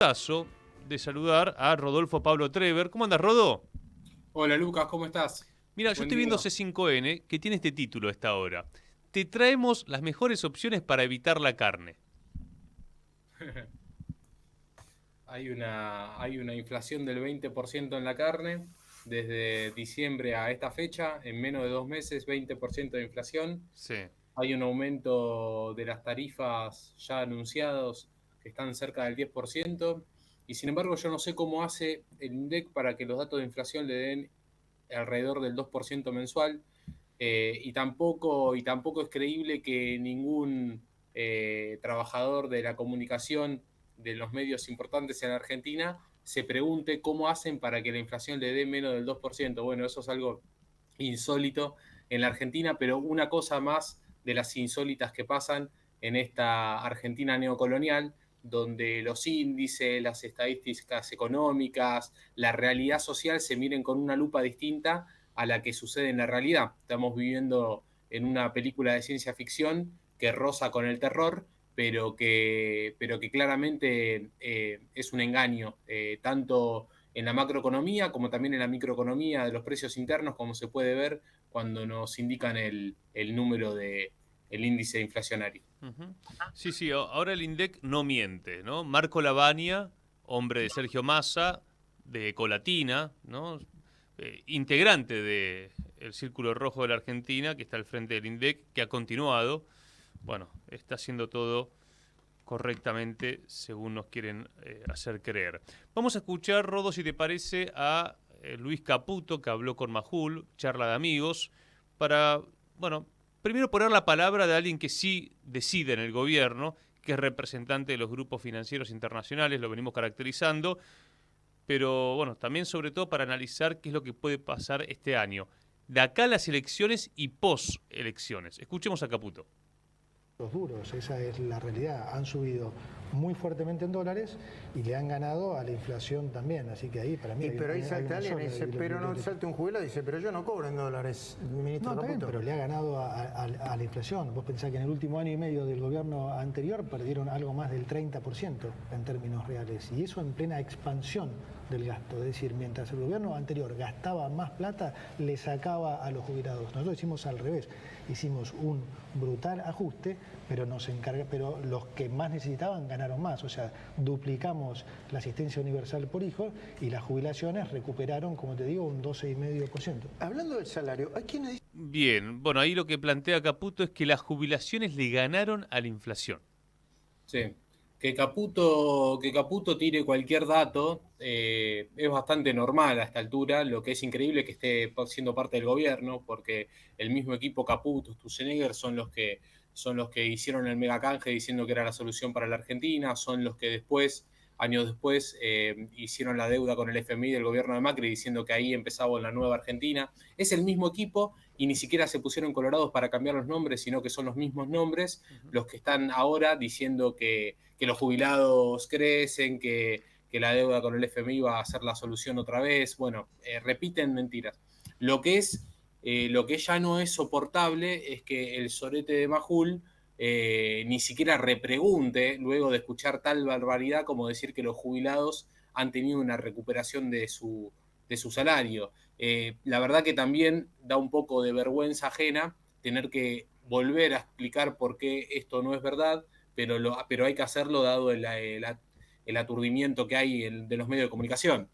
Gustazo de saludar a Rodolfo Pablo Trever. ¿Cómo andas, Rodo? Hola Lucas, ¿cómo estás? Mira, yo Buen estoy viendo día. C5N que tiene este título a esta hora. Te traemos las mejores opciones para evitar la carne. Hay una inflación del 20% en la carne desde diciembre a esta fecha, en menos de 2 meses, 20% de inflación. Sí. Hay un aumento de las tarifas ya anunciados que están cerca del 10%. Y sin embargo, yo no sé cómo hace el INDEC para que los datos de inflación le den alrededor del 2% mensual. Y tampoco es creíble que ningún trabajador de la comunicación de los medios importantes en Argentina se pregunte cómo hacen para que la inflación le dé menos del 2%. Bueno, eso es algo insólito en la Argentina, pero una cosa más de las insólitas que pasan en esta Argentina neocolonial, donde los índices, las estadísticas económicas, la realidad social se miren con una lupa distinta a la que sucede en la realidad. Estamos viviendo en una película de ciencia ficción que roza con el terror, pero que claramente es un engaño, tanto en la macroeconomía como también en la microeconomía de los precios internos, como se puede ver cuando nos indican el número el índice inflacionario. Ujú. Sí, sí, ahora el INDEC no miente, ¿no? Marco Lavagna, hombre de Sergio Massa, de Colatina, ¿no? Integrante del Círculo Rojo de la Argentina, que está al frente del INDEC, que ha continuado. Bueno, está haciendo todo correctamente según nos quieren hacer creer. Vamos a escuchar, Rodo, si te parece, a Luis Caputo, que habló con Majul, charla de amigos, para, bueno, primero poner la palabra de alguien que sí decide en el gobierno, que es representante de los grupos financieros internacionales, lo venimos caracterizando, pero bueno, también sobre todo para analizar qué es lo que puede pasar este año, de acá a las elecciones y post elecciones. Escuchemos a Caputo. Los duros, esa es la realidad. Han subido muy fuertemente en dólares y le han ganado a la inflación también. Así que ahí, para mí, Y pero ahí hay salta una alguien y sola. dice, pero no salte un jubilado y dice, pero yo no cobro en dólares, No, ministro está bien, Caputo. pero le ha ganado a la inflación. Vos pensás que en el último año y medio del gobierno anterior perdieron algo más del 30% en términos reales. Y eso en plena expansión del gasto. Es decir, mientras el gobierno anterior gastaba más plata, le sacaba a los jubilados. Nosotros hicimos al revés. Hicimos un brutal ajuste, pero los que más necesitaban ganaron más. O sea, duplicamos la asistencia universal por hijo y las jubilaciones recuperaron, como te digo, un 12,5%. Hablando del salario, hay quienes Bien, bueno, ahí lo que plantea Caputo es que las jubilaciones le ganaron a la inflación. Sí. Que Caputo tire cualquier dato es bastante normal a esta altura. Lo que es increíble es que esté siendo parte del gobierno, porque el mismo equipo Caputo, Sturzenegger, son los que hicieron el megacanje diciendo que era la solución para la Argentina, son los que años después, hicieron la deuda con el FMI del gobierno de Macri diciendo que ahí empezaba la nueva Argentina. Es el mismo equipo y ni siquiera se pusieron colorados para cambiar los nombres, sino que son los mismos nombres los que están ahora diciendo que los jubilados crecen, que la deuda con el FMI va a ser la solución otra vez. Bueno, repiten mentiras. Lo que ya no es soportable es que el sorete de Majul ni siquiera repregunte, luego de escuchar tal barbaridad como decir que los jubilados han tenido una recuperación de su salario. La verdad que también da un poco de vergüenza ajena tener que volver a explicar por qué esto no es verdad, pero hay que hacerlo dado el aturdimiento que hay de los medios de comunicación.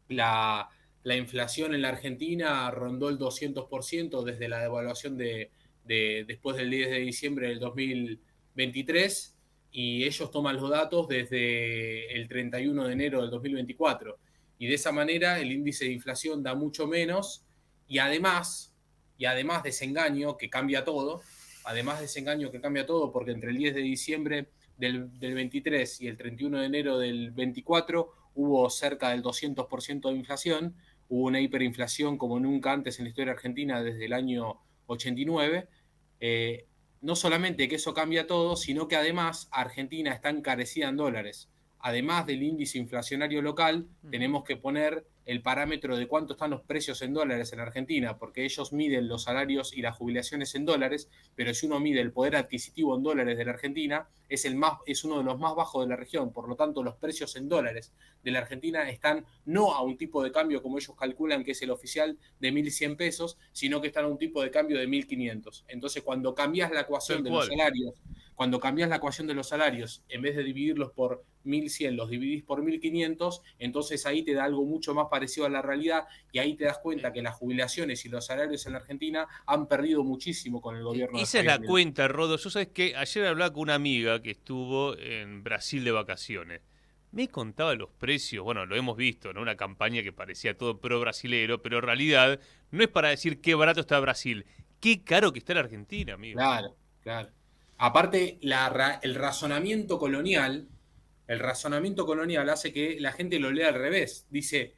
La inflación en la Argentina rondó el 200% desde la devaluación después del 10 de diciembre del 2023, y ellos toman los datos desde el 31 de enero del 2024. Y de esa manera el índice de inflación da mucho menos, y además de ese engaño que cambia todo, porque entre el 10 de diciembre del 23 y el 31 de enero del 24 hubo cerca del 200% de inflación, hubo una hiperinflación como nunca antes en la historia argentina desde el año 89. No solamente que eso cambia todo, sino que además Argentina está encarecida en dólares. Además del índice inflacionario local, Ujú. tenemos que poner el parámetro de cuánto están los precios en dólares en Argentina, porque ellos miden los salarios y las jubilaciones en dólares, pero si uno mide el poder adquisitivo en dólares de la Argentina, es uno de los más bajos de la región. Por lo tanto, los precios en dólares de la Argentina están no a un tipo de cambio como ellos calculan que es el oficial de 1.100 pesos, sino que están a un tipo de cambio de 1.500. Entonces, cuando cambias la ecuación de los salarios, en vez de dividirlos por 1.100, los dividís por 1.500, entonces ahí te da algo mucho más parecido a la realidad y ahí te das cuenta que las jubilaciones y los salarios en la Argentina han perdido muchísimo con el gobierno. Esa es la cuenta, Rodo. Yo sabes que ayer hablaba con una amiga que estuvo en Brasil de vacaciones. Me contaba los precios, bueno, lo hemos visto, ¿no? Una campaña que parecía todo pro brasilero, pero en realidad no es para decir qué barato está Brasil, qué caro que está la Argentina, amigo. Claro, claro. Aparte, el razonamiento colonial hace que la gente lo lea al revés. Dice,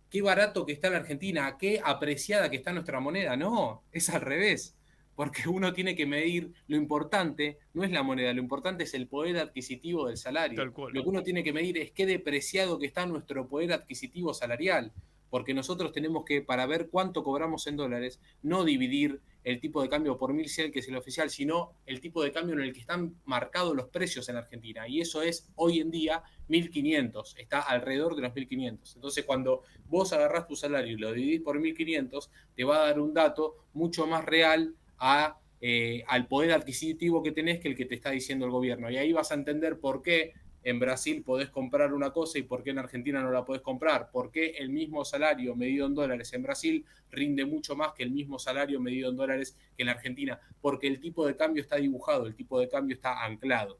qué barato que está la Argentina, qué apreciada que está nuestra moneda. No, es al revés. Porque uno tiene que medir, lo importante no es la moneda, lo importante es el poder adquisitivo del salario. Tal cual. Lo que uno tiene que medir es qué depreciado que está nuestro poder adquisitivo salarial. Porque nosotros tenemos que, para ver cuánto cobramos en dólares, no dividir el tipo de cambio por 1.100, que es el oficial, sino el tipo de cambio en el que están marcados los precios en Argentina. Y eso es, hoy en día, 1.500. Está alrededor de los 1.500. Entonces, cuando vos agarrás tu salario y lo dividís por 1.500, te va a dar un dato mucho más real al poder adquisitivo que tenés que el que te está diciendo el gobierno. Y ahí vas a entender por qué en Brasil podés comprar una cosa y por qué en Argentina no la podés comprar. ¿Por qué el mismo salario medido en dólares en Brasil rinde mucho más que el mismo salario medido en dólares que en Argentina? Porque el tipo de cambio está dibujado, el tipo de cambio está anclado.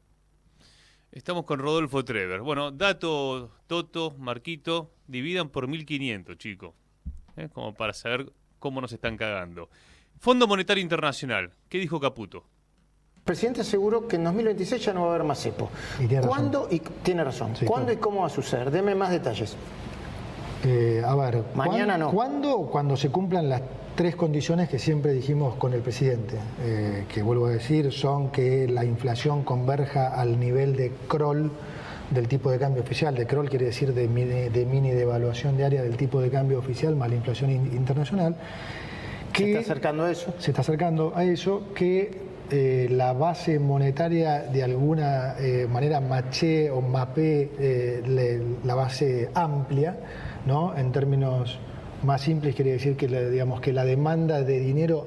Estamos con Rodolfo Treber. Bueno, dato, Toto, Marquito, dividan por 1.500, chicos. Como para saber cómo nos están cagando. Fondo Monetario Internacional, ¿qué dijo Caputo? El presidente aseguró que en 2026 ya no va a haber más cepo. ¿Cuándo? Y tiene razón. Sí, ¿cuándo y cómo va a suceder? Deme más detalles. A ver, mañana no. ¿Cuándo? Cuando se cumplan las tres condiciones que siempre dijimos con el presidente, que vuelvo a decir, son que la inflación converja al nivel de Kroll del tipo de cambio oficial. De Kroll quiere decir de mini devaluación diaria del tipo de cambio oficial más la inflación internacional. ¿Se está acercando a eso? Se está acercando a eso, que la base monetaria de alguna manera maché o mapé la base amplia, ¿no? En términos más simples quiere decir que que la demanda de dinero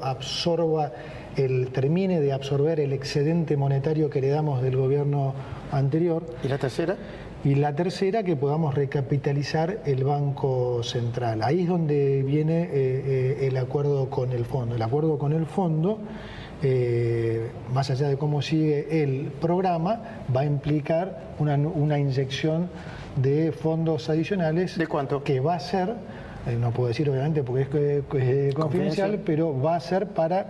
termine de absorber el excedente monetario que heredamos del gobierno anterior. ¿Y la tercera? Y la tercera, que podamos recapitalizar el Banco Central. Ahí es donde viene el acuerdo con el fondo. El acuerdo con el fondo, más allá de cómo sigue el programa, va a implicar una inyección de fondos adicionales. ¿De cuánto? Que va a ser, no puedo decir obviamente porque es confidencial, pero va a ser para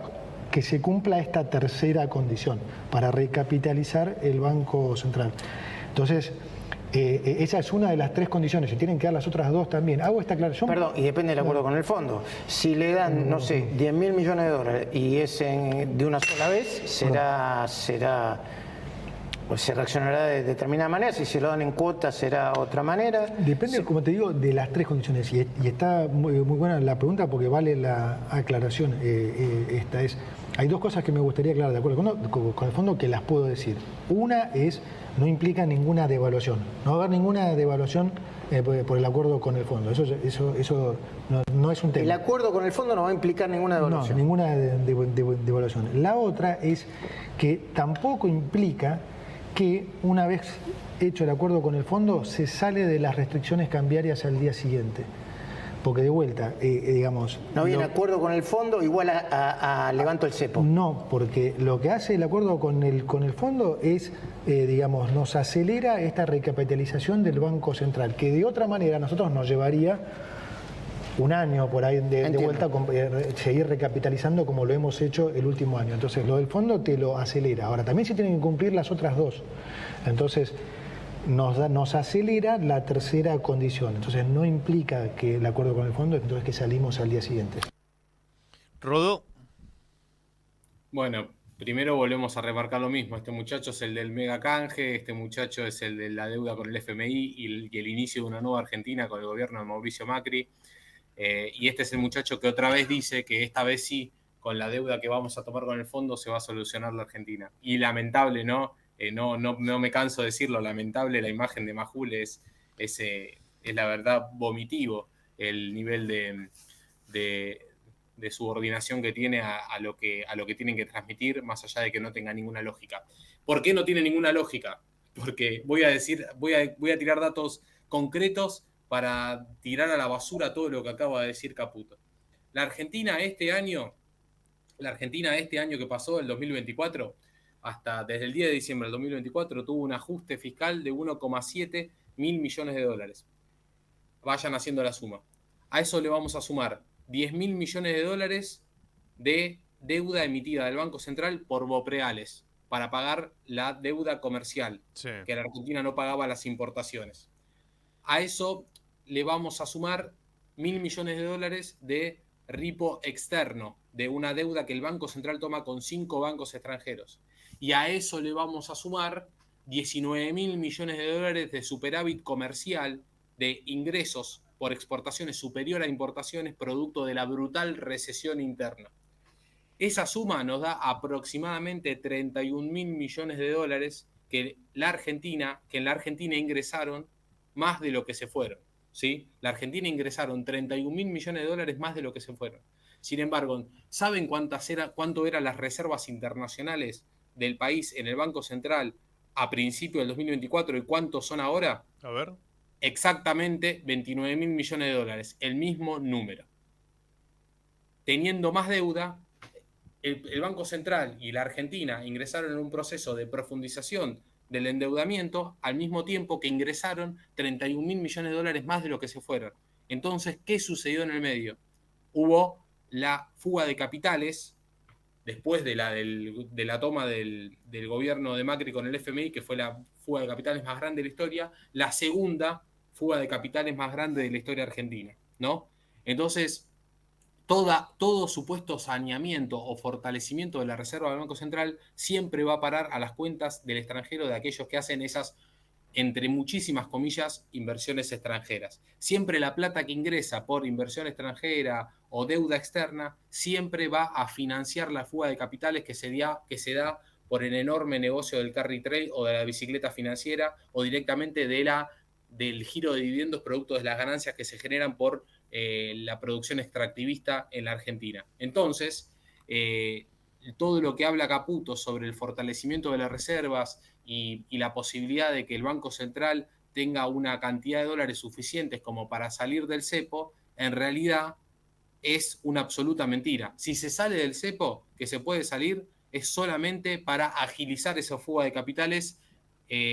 que se cumpla esta tercera condición, para recapitalizar el Banco Central. Entonces, esa es una de las tres condiciones, se tienen que dar las otras dos también. Hago esta aclaración. Perdón, y depende del acuerdo con el fondo. Si le dan, no sé, 10.000 millones de dólares y es de una sola vez, pues se reaccionará de determinada manera. Si se lo dan en cuotas, será otra manera. Depende, como te digo, de las tres condiciones. Y está muy buena la pregunta porque vale la aclaración. Hay dos cosas que me gustaría aclarar de acuerdo con el fondo que las puedo decir. Una es, no implica ninguna devaluación. No va a haber ninguna devaluación por el acuerdo con el fondo. Eso no es un tema. El acuerdo con el fondo no va a implicar ninguna devaluación. No, ninguna devaluación. La otra es que tampoco implica que una vez hecho el acuerdo con el fondo se sale de las restricciones cambiarias al día siguiente. Porque de vuelta, digamos... ¿No viene acuerdo con el fondo igual a levanto el cepo? No, porque lo que hace el acuerdo con el fondo es, nos acelera esta recapitalización del Banco Central, que de otra manera a nosotros nos llevaría un año por ahí de vuelta seguir recapitalizando como lo hemos hecho el último año. Entonces, lo del fondo te lo acelera. Ahora, también se tienen que cumplir las otras dos. Entonces, nos acelera la tercera condición. Entonces, no implica que el acuerdo con el fondo, entonces que salimos al día siguiente. Rodó. Bueno, Primero volvemos a remarcar lo mismo. Este muchacho es el del mega canje, este muchacho es el de la deuda con el FMI y el inicio de una nueva Argentina con el gobierno de Mauricio Macri. Y este es el muchacho que otra vez dice que esta vez sí, con la deuda que vamos a tomar con el fondo, se va a solucionar la Argentina. Y lamentable, ¿no? No me canso de decirlo, lamentable la imagen de Majul es la verdad vomitivo el nivel de subordinación que tiene a lo que tienen que transmitir, más allá de que no tenga ninguna lógica. ¿Por qué no tiene ninguna lógica? Porque voy a tirar datos concretos para tirar a la basura todo lo que acaba de decir Caputo. La Argentina este año que pasó, el 2024, desde el 10 de diciembre del 2024, tuvo un ajuste fiscal de 1,7 mil millones de dólares. Vayan haciendo la suma. A eso le vamos a sumar 10 mil millones de dólares de deuda emitida del Banco Central por BOPREALES para pagar la deuda comercial, sí, que la Argentina no pagaba las importaciones. A eso le vamos a sumar 1.000 millones de dólares de ripo externo, de una deuda que el Banco Central toma con 5 bancos extranjeros. Y a eso le vamos a sumar 19.000 millones de dólares de superávit comercial, de ingresos por exportaciones superior a importaciones, producto de la brutal recesión interna. Esa suma nos da aproximadamente 31.000 millones de dólares que en la Argentina ingresaron más de lo que se fueron. ¿Sí? La Argentina ingresaron 31.000 millones de dólares más de lo que se fueron. Sin embargo, ¿saben cuánto eran las reservas internacionales del país en el Banco Central a principio del 2024 y cuántos son ahora? A ver. Exactamente 29.000 millones de dólares, el mismo número. Teniendo más deuda, el Banco Central y la Argentina ingresaron en un proceso de profundización del endeudamiento al mismo tiempo que ingresaron 31.000 millones de dólares más de lo que se fueron. Entonces, ¿qué sucedió en el medio? Hubo la fuga de capitales después de la toma del gobierno de Macri con el FMI, que fue la fuga de capitales más grande de la historia, la segunda fuga de capitales más grande de la historia argentina, ¿no? Entonces, todo supuesto saneamiento o fortalecimiento de la reserva del Banco Central siempre va a parar a las cuentas del extranjero, de aquellos que hacen esas, entre muchísimas comillas, inversiones extranjeras. Siempre la plata que ingresa por inversión extranjera o deuda externa siempre va a financiar la fuga de capitales que se da por el enorme negocio del carry trade o de la bicicleta financiera o directamente del giro de dividendos producto de las ganancias que se generan por la producción extractivista en la Argentina. Entonces, todo lo que habla Caputo sobre el fortalecimiento de las reservas y la posibilidad de que el Banco Central tenga una cantidad de dólares suficientes como para salir del cepo, en realidad es una absoluta mentira. Si se sale del cepo, que se puede salir, es solamente para agilizar esa fuga de capitales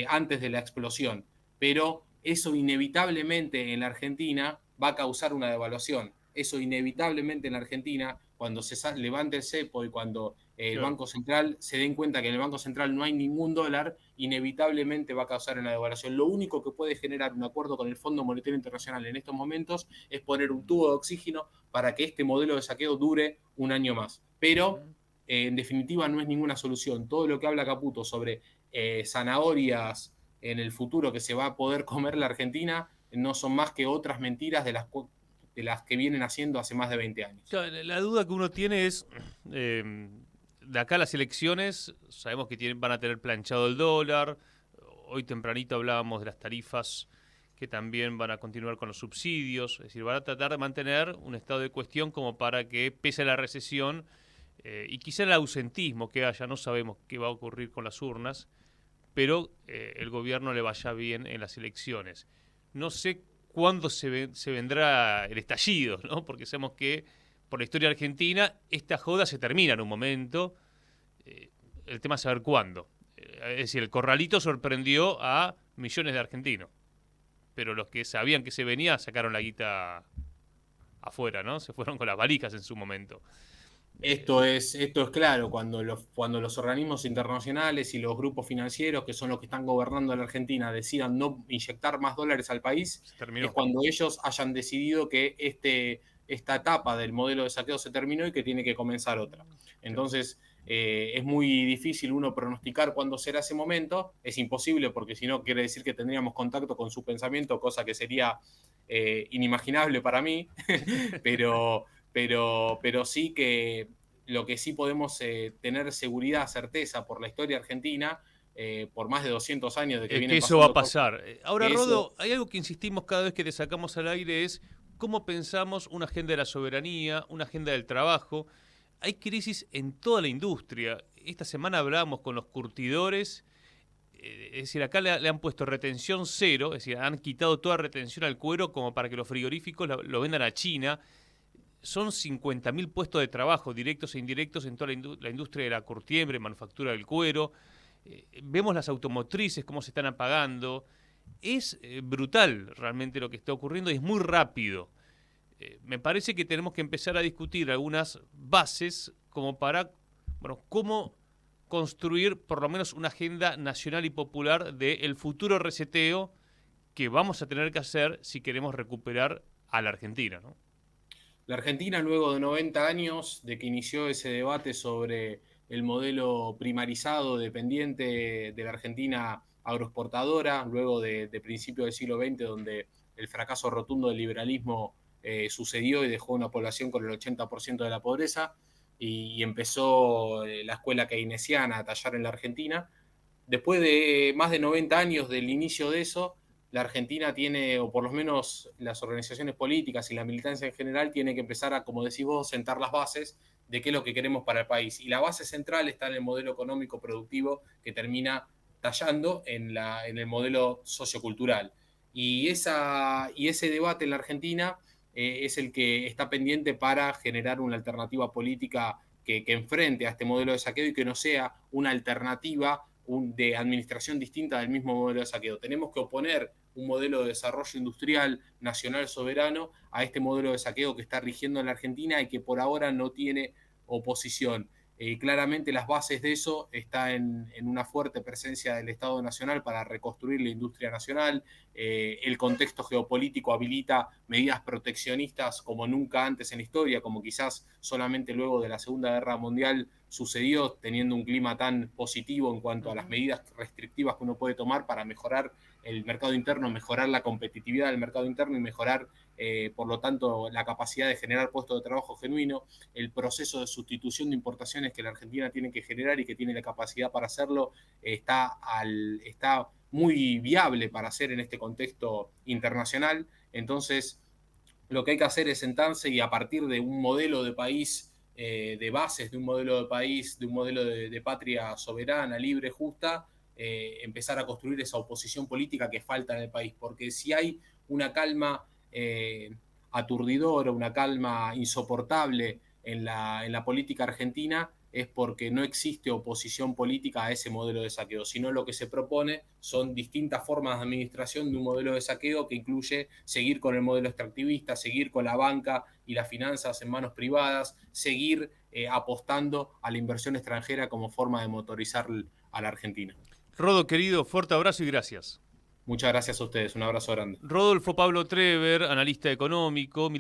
antes de la explosión. Pero eso inevitablemente en la Argentina va a causar una devaluación. Eso inevitablemente en la Argentina, cuando se levante el cepo y cuando el Banco Central se den cuenta que en el Banco Central no hay ningún dólar, inevitablemente va a causar una devaluación. Lo único que puede generar un acuerdo con el Fondo Monetario Internacional en estos momentos es poner un tubo de oxígeno para que este modelo de saqueo dure un año más. Pero, en definitiva, no es ninguna solución. Todo lo que habla Caputo sobre zanahorias en el futuro que se va a poder comer la Argentina no son más que otras mentiras de las que vienen haciendo hace más de 20 años. La duda que uno tiene es, de acá a las elecciones, sabemos que van a tener planchado el dólar. Hoy tempranito hablábamos de las tarifas que también van a continuar con los subsidios. Es decir, van a tratar de mantener un estado de cuestión como para que, pese a la recesión y quizá el ausentismo que haya, no sabemos qué va a ocurrir con las urnas, pero el gobierno le vaya bien en las elecciones. No sé cuándo se vendrá el estallido, ¿no? Porque sabemos que por la historia argentina esta joda se termina en un momento. El tema es saber cuándo. Es decir, el corralito sorprendió a millones de argentinos, pero los que sabían que se venía sacaron la guita afuera, ¿no? Se fueron con las valijas en su momento. Esto es claro, cuando los organismos internacionales y los grupos financieros, que son los que están gobernando la Argentina, decidan no inyectar más dólares al país, es cuando ellos hayan decidido que esta etapa del modelo de saqueo se terminó y que tiene que comenzar otra. Entonces, Es muy difícil uno pronosticar cuándo será ese momento, es imposible porque si no quiere decir que tendríamos contacto con su pensamiento, cosa que sería inimaginable para mí, pero sí que lo que sí podemos tener seguridad, certeza por la historia argentina, por más de 200 años de que Que vienen eso va a pasando pasar. Ahora, que eso. Rodo, hay algo que insistimos cada vez que te sacamos al aire, es cómo pensamos una agenda de la soberanía, una agenda del trabajo. Hay crisis en toda la industria. Esta semana hablábamos con los curtidores, es decir, acá le han puesto retención cero, es decir, han quitado toda retención al cuero como para que los frigoríficos lo vendan a China. Son 50.000 puestos de trabajo, directos e indirectos, en toda la industria de la curtiembre, manufactura del cuero. Vemos las automotrices, cómo se están apagando. Es brutal realmente lo que está ocurriendo y es muy rápido. Me parece que tenemos que empezar a discutir algunas bases como para, bueno, cómo construir por lo menos una agenda nacional y popular del futuro reseteo que vamos a tener que hacer si queremos recuperar a la Argentina, ¿no? La Argentina, luego de 90 años de que inició ese debate sobre el modelo primarizado dependiente de la Argentina agroexportadora, luego de principios del siglo XX, donde el fracaso rotundo del liberalismo sucedió y dejó una población con el 80% de la pobreza, y empezó la escuela keynesiana a tallar en la Argentina. Después de más de 90 años del inicio de eso, la Argentina tiene, o por lo menos las organizaciones políticas y la militancia en general, tiene que empezar a, como decís vos, sentar las bases de qué es lo que queremos para el país. Y la base central está en el modelo económico productivo que termina tallando en el modelo sociocultural. Y ese debate en la Argentina es el que está pendiente para generar una alternativa política que enfrente a este modelo de saqueo y que no sea una alternativa de administración distinta del mismo modelo de saqueo. Tenemos que oponer un modelo de desarrollo industrial nacional soberano a este modelo de saqueo que está rigiendo en la Argentina y que por ahora no tiene oposición. Claramente las bases de eso está en una fuerte presencia del Estado Nacional para reconstruir la industria nacional. El contexto geopolítico habilita medidas proteccionistas como nunca antes en la historia, como quizás solamente luego de la Segunda Guerra Mundial sucedió, teniendo un clima tan positivo en cuanto a las medidas restrictivas que uno puede tomar para mejorar el mercado interno, mejorar la competitividad del mercado interno y mejorar, por lo tanto, la capacidad de generar puestos de trabajo genuino. El proceso de sustitución de importaciones que la Argentina tiene que generar y que tiene la capacidad para hacerlo está muy viable para hacer en este contexto internacional. Entonces, lo que hay que hacer es sentarse y a partir de un modelo de país, de bases de un modelo de país, de un modelo de patria soberana, libre, justa, empezar a construir esa oposición política que falta en el país. Porque si hay una calma aturdidora, una calma insoportable en la política argentina, es porque no existe oposición política a ese modelo de saqueo, sino lo que se propone son distintas formas de administración de un modelo de saqueo que incluye seguir con el modelo extractivista, seguir con la banca y las finanzas en manos privadas, seguir apostando a la inversión extranjera como forma de motorizar a la Argentina. Rodo, querido, fuerte abrazo y gracias. Muchas gracias a ustedes, un abrazo grande. Rodolfo Pablo Trever, analista económico,